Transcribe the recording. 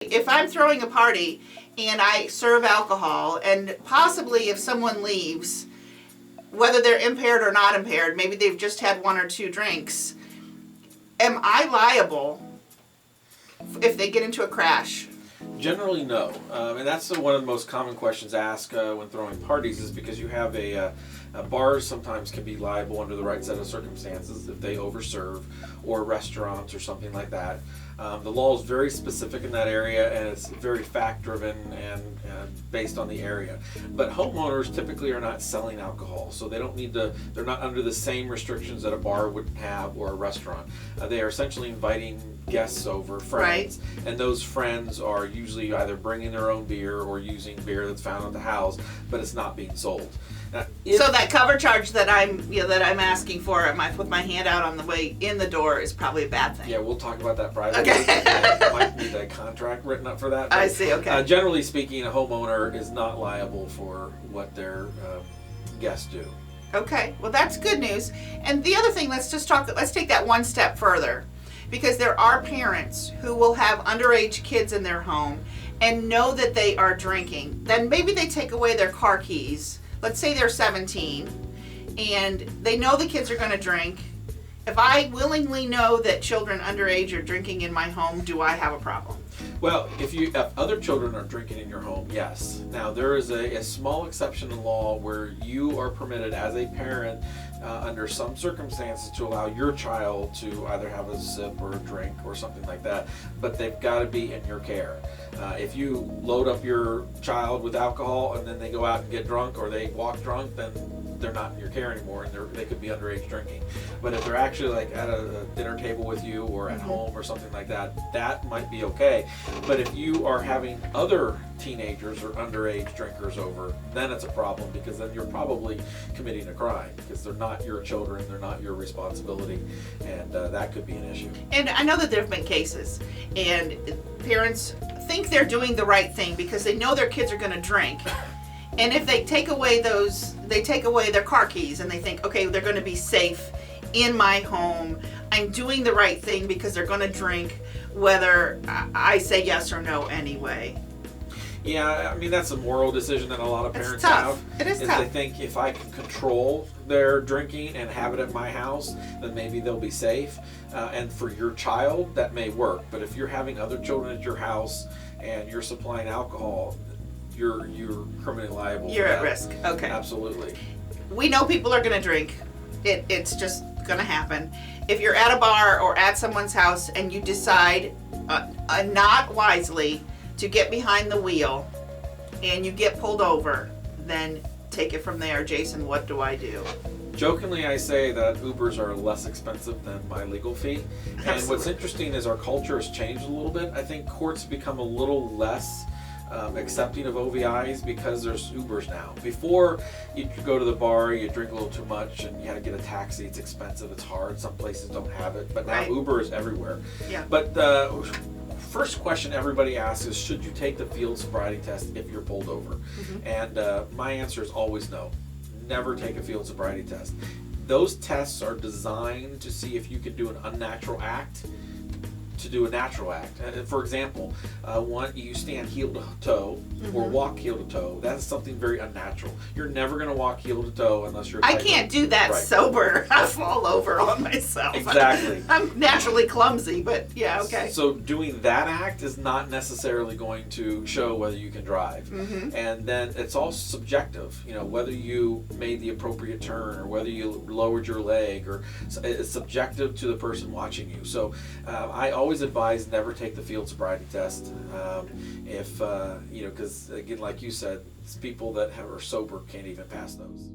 If I'm throwing a party and I serve alcohol, and possibly if someone leaves, whether they're impaired or not impaired, maybe they've just had one or two drinks, am I liable if they get into a crash? Generally, no. And that's one of the most common questions asked when throwing parties, is because you have bars sometimes can be liable under the right set of circumstances if they overserve, or restaurants or something like that. The law is very specific in that area, and it's very fact driven and based on the area. But homeowners typically are not selling alcohol, so they don't need to, they're not under the same restrictions that a bar would have or a restaurant. They are essentially inviting guests over, friends, right. And those friends are usually either bringing their own beer or using beer that's found at the house, but it's not being sold. Now, so that cover charge that I'm asking for with my hand out on the way in the door is probably a bad thing. Yeah, we'll talk about that privately. Okay. Might need a contract written up for that. I see. Okay. Generally speaking, a homeowner is not liable for what their guests do. Okay. Well, that's good news. And the other thing, let's take that one step further, because there are parents who will have underage kids in their home and know that they are drinking. Then maybe they take away their car keys. Let's say they're 17 and they know the kids are going to drink. If I willingly know that children underage are drinking in my home, do I have a problem? Well, if other children are drinking in your home, yes. Now, there is a small exception in law where you are permitted as a parent under some circumstances to allow your child to either have a sip or a drink or something like that, but they've got to be in your care. If you load up your child with alcohol and then they go out and get drunk, or they walk drunk, then they're not in your care anymore, and they could be underage drinking. But if they're actually like at a dinner table with you or at home or something like that, that might be okay. But if you are having other teenagers or underage drinkers over, then it's a problem, because then you're probably committing a crime, because they're not your children, they're not your responsibility, and that could be an issue. And I know that there have been cases, and parents think they're doing the right thing because they know their kids are going to drink. And if they take away their car keys, and they think, okay, they're going to be safe in my home, I'm doing the right thing because they're going to drink, whether I say yes or no anyway. Yeah, I mean, that's a moral decision that a lot of parents have. It is tough. They think if I can control their drinking and have it at my house, then maybe they'll be safe. And for your child, that may work. But if you're having other children at your house and you're supplying alcohol, you're criminally liable. You're at risk. Okay. Absolutely. We know people are going to drink. It's just going to happen. If you're at a bar or at someone's house and you decide not wisely to get behind the wheel and you get pulled over, then take it from there. Jason, what do I do? Jokingly, I say that Ubers are less expensive than my legal fee. Absolutely. And what's interesting is our culture has changed a little bit. I think courts become a little less accepting of OVIs because there's Ubers now. Before, you go to the bar, you drink a little too much, and you had to get a taxi. It's expensive, it's hard. Some places don't have it, but now Right. Uber is everywhere. Yeah. But the first question everybody asks is, should you take the field sobriety test if you're pulled over? Mm-hmm. And my answer is always no. Never take a field sobriety test. Those tests are designed to see if you can do an unnatural act to do a natural act. For example, you stand heel to toe or walk heel to toe. That's something very unnatural. You're never going to walk heel to toe unless you're... I can't do that right. sober. I fall over on myself. Exactly. I'm naturally clumsy, but yeah, okay. So doing that act is not necessarily going to show whether you can drive. Mm-hmm. And then it's all subjective, whether you made the appropriate turn or whether you lowered your leg, or it's subjective to the person watching you. So I always advise never take the field sobriety test because again, like you said, it's people that are sober can't even pass those.